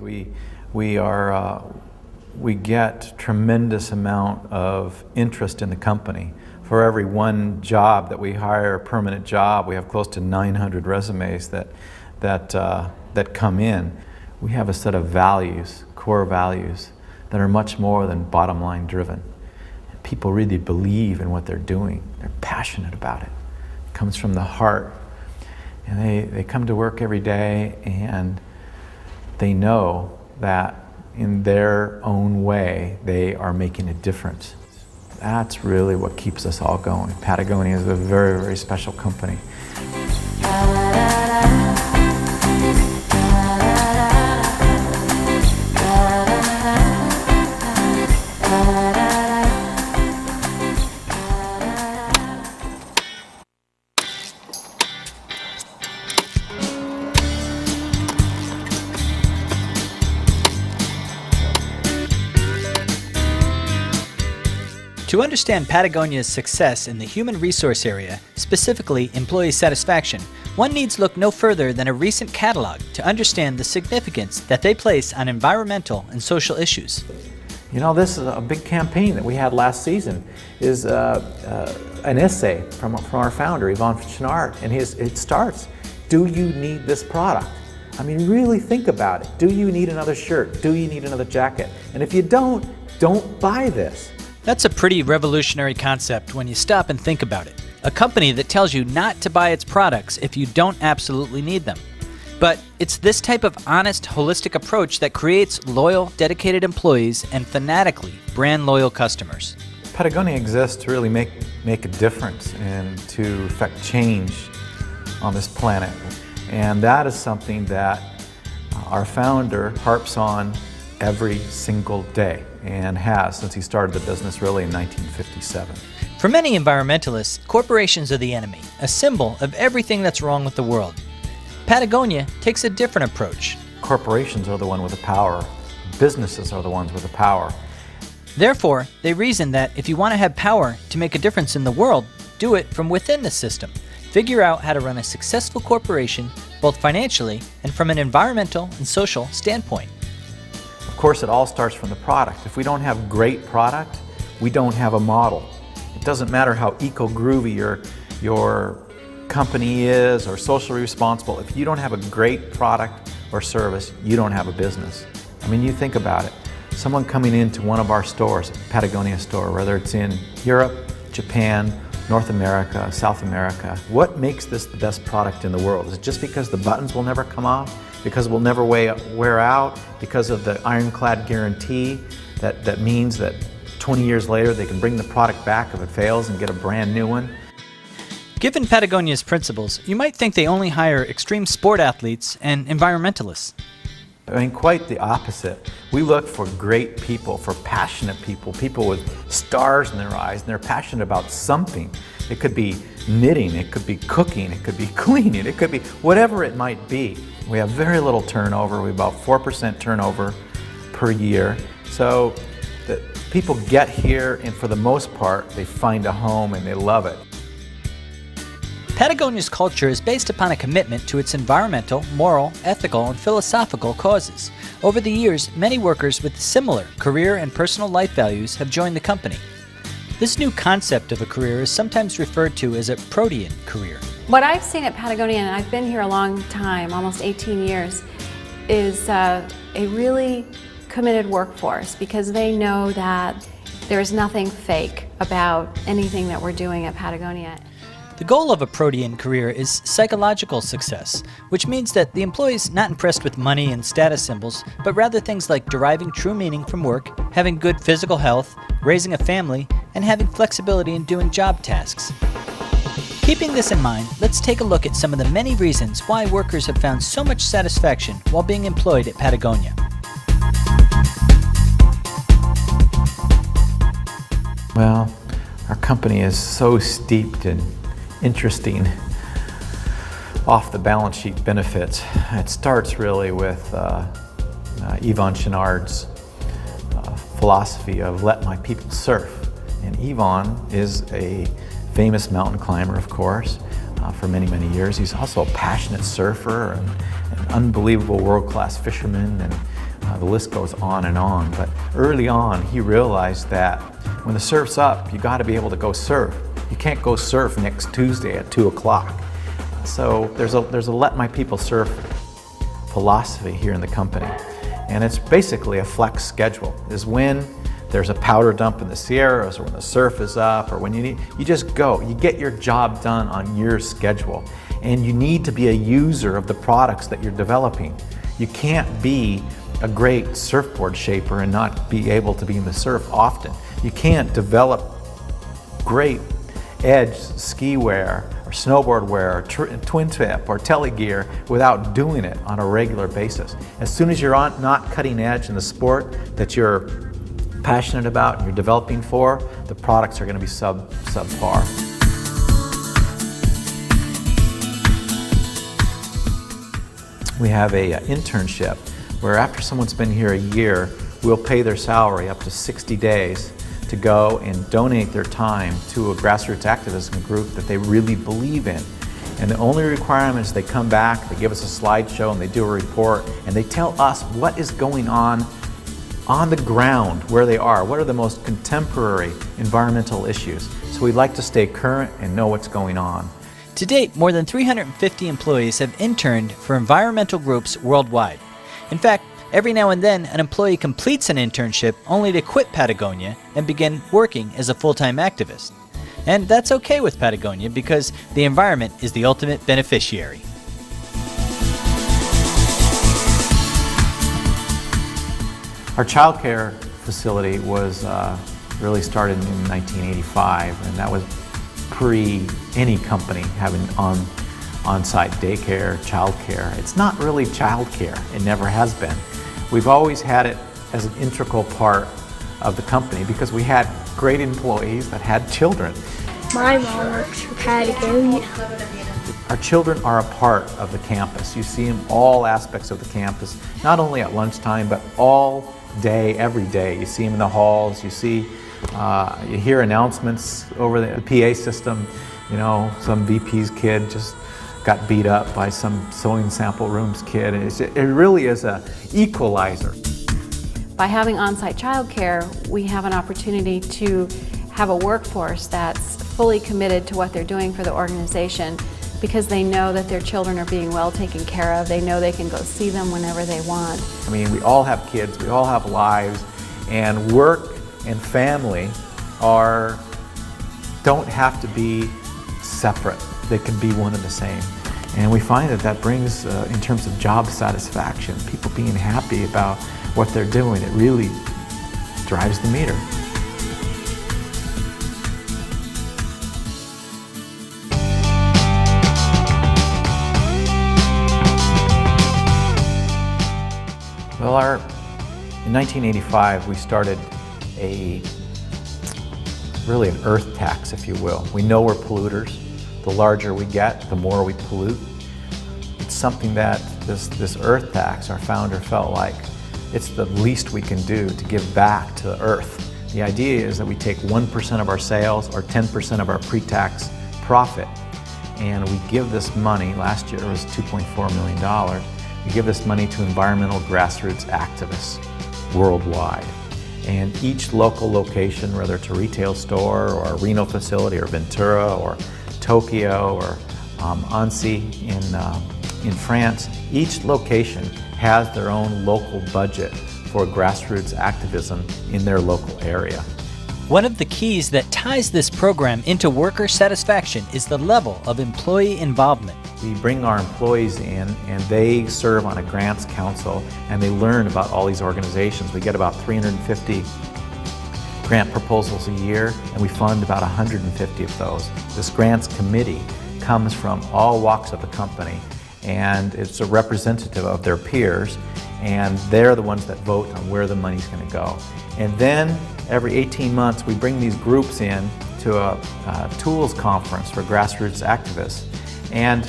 We get tremendous amount of interest in the company. For every one job that we hire, a permanent job, we have close to 900 resumes that come in. We have a set of values, core values, that are much more than bottom line driven. People really believe in what they're doing. They're passionate about it. It comes from the heart. And they come to work every day and they know that in their own way they are making a difference. That's really what keeps us all going. Patagonia is a very, very special company. To understand Patagonia's success in the human resource area, specifically employee satisfaction, one needs look no further than a recent catalog to understand the significance that they place on environmental and social issues. You know, this is a big campaign that we had last season, is an essay from our founder, Yvon Chouinard, and it starts, do you need this product? I mean, really think about it. Do you need another shirt? Do you need another jacket? And if you don't buy this. That's a pretty revolutionary concept when you stop and think about it. A company that tells you not to buy its products if you don't absolutely need them. But it's this type of honest, holistic approach that creates loyal, dedicated employees and fanatically brand-loyal customers. Patagonia exists to really make a difference and to affect change on this planet. And that is something that our founder harps on every single day, and has since he started the business really in 1957. For many environmentalists, corporations are the enemy, a symbol of everything that's wrong with the world. Patagonia takes a different approach. Corporations are the one with the power. Businesses are the ones with the power. Therefore, they reason that if you want to have power to make a difference in the world, do it from within the system. Figure out how to run a successful corporation, both financially and from an environmental and social standpoint. Of course, it all starts from the product. If we don't have great product, we don't have a model. It doesn't matter how eco-groovy your company is or socially responsible. If you don't have a great product or service, you don't have a business. I mean, you think about it. Someone coming into one of our stores, a Patagonia store, whether it's in Europe, Japan, North America, South America, what makes this the best product in the world? Is it just because the buttons will never come off? Because it will never wear out? Because of the ironclad guarantee that means that 20 years later they can bring the product back if it fails and get a brand new one? Given Patagonia's principles, you might think they only hire extreme sport athletes and environmentalists. I mean, quite the opposite. We look for great people, for passionate people, people with stars in their eyes, and they're passionate about something. It could be knitting, it could be cooking, it could be cleaning, it could be whatever it might be. We have very little turnover. We have about 4% turnover per year. So the people get here, and for the most part, they find a home and they love it. Patagonia's culture is based upon a commitment to its environmental, moral, ethical, and philosophical causes. Over the years, many workers with similar career and personal life values have joined the company. This new concept of a career is sometimes referred to as a protean career. What I've seen at Patagonia, and I've been here a long time, almost 18 years, is a really committed workforce, because they know that there's nothing fake about anything that we're doing at Patagonia. The goal of a protean career is psychological success, which means that the employee is not impressed with money and status symbols, but rather things like deriving true meaning from work, having good physical health, raising a family, and having flexibility in doing job tasks. Keeping this in mind, let's take a look at some of the many reasons why workers have found so much satisfaction while being employed at Patagonia. Well, our company is so steeped in interesting off-the-balance sheet benefits. It starts really with Yvon Chouinard's philosophy of let my people surf. And Yvon is a famous mountain climber, of course, for many, many years. He's also a passionate surfer and an unbelievable world-class fisherman. And The list goes on and on. But early on, he realized that when the surf's up, you got to be able to go surf. You can't go surf next Tuesday at 2 o'clock. So there's a let my people surf philosophy here in the company. And it's basically a flex schedule. Is when there's a powder dump in the Sierras, or when the surf is up, or when you just go. You get your job done on your schedule. And you need to be a user of the products that you're developing. You can't be a great surfboard shaper and not be able to be in the surf often. You can't develop great edge ski wear or snowboard wear or twin tip or telegear without doing it on a regular basis. As soon as you're not cutting edge in the sport that you're passionate about and you're developing for, the products are going to be subpar. We have a internship where after someone's been here a year, we'll pay their salary up to 60 days to go and donate their time to a grassroots activism group that they really believe in. And the only requirement is they come back, they give us a slideshow, and they do a report, and they tell us what is going on the ground where they are. What are the most contemporary environmental issues? So we like to stay current and know what's going on. To date, more than 350 employees have interned for environmental groups worldwide. In fact, every now and then, an employee completes an internship only to quit Patagonia and begin working as a full-time activist. And that's okay with Patagonia because the environment is the ultimate beneficiary. Our child care facility was really started in 1985, and that was pre any company having on-site daycare, child care. It's not really child care. It never has been. We've always had it as an integral part of the company because we had great employees that had children. My mom works for Patagonia. Our children are a part of the campus. You see them all aspects of the campus, not only at lunchtime, but all day, every day. You see them in the halls, you hear announcements over the PA system. You know, some VP's kid just got beat up by some sewing sample rooms kid. It really is an equalizer. By having on-site childcare, we have an opportunity to have a workforce that's fully committed to what they're doing for the organization because they know that their children are being well taken care of. They know they can go see them whenever they want. I mean, we all have kids, we all have lives, and work and family don't have to be separate. They can be one and the same. And we find that brings, in terms of job satisfaction, people being happy about what they're doing, it really drives the meter. Well, in 1985, we started really an earth tax, if you will. We know we're polluters. The larger we get, the more we pollute. It's something that this earth tax, our founder felt like it's the least we can do to give back to the earth. The idea is that we take 1% of our sales or 10% of our pre-tax profit, and we give this money. Last year it was $2.4 million. We give this money to environmental grassroots activists worldwide. And each local location, whether it's a retail store or a Reno facility or Ventura or Tokyo or Annecy in France, each location has their own local budget for grassroots activism in their local area. One of the keys that ties this program into worker satisfaction is the level of employee involvement. We bring our employees in and they serve on a grants council and they learn about all these organizations. We get about 350 grant proposals a year and we fund about 150 of those. This grants committee comes from all walks of the company and it's a representative of their peers, and they're the ones that vote on where the money's going to go. And then every 18 months we bring these groups in to a tools conference for grassroots activists, and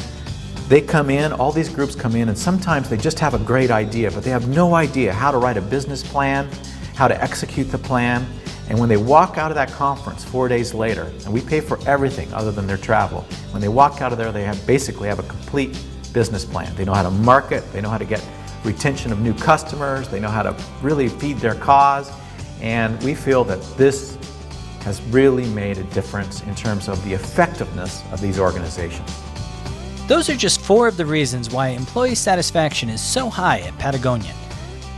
they come in, all these groups come in, and sometimes they just have a great idea, but they have no idea how to write a business plan, how to execute the plan. And when they walk out of that conference 4 days later, and we pay for everything other than their travel, when they walk out of there, they basically have a complete business plan. They know how to market, they know how to get retention of new customers. They know how to really feed their cause. And we feel that this has really made a difference in terms of the effectiveness of these organizations. Those are just 4 of the reasons why employee satisfaction is so high at Patagonia.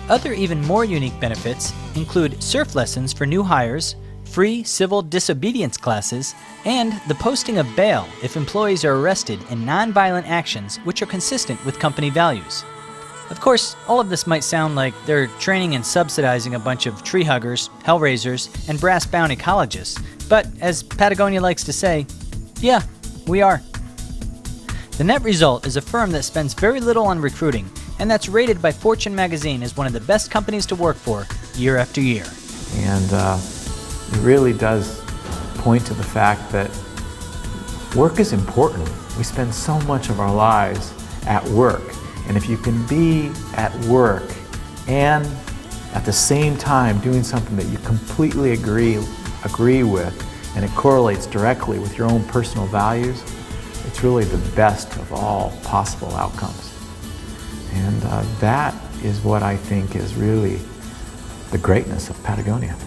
Other even more unique benefits include surf lessons for new hires, free civil disobedience classes, and the posting of bail if employees are arrested in nonviolent actions which are consistent with company values. Of course, all of this might sound like they're training and subsidizing a bunch of tree huggers, hellraisers, and brass bound ecologists, but as Patagonia likes to say, yeah, we are. The net result is a firm that spends very little on recruiting, and that's rated by Fortune magazine as one of the best companies to work for year after year. And it really does point to the fact that work is important. We spend so much of our lives at work. And if you can be at work and at the same time doing something that you completely agree with, and it correlates directly with your own personal values, it's really the best of all possible outcomes. And that is what I think is really the greatness of Patagonia.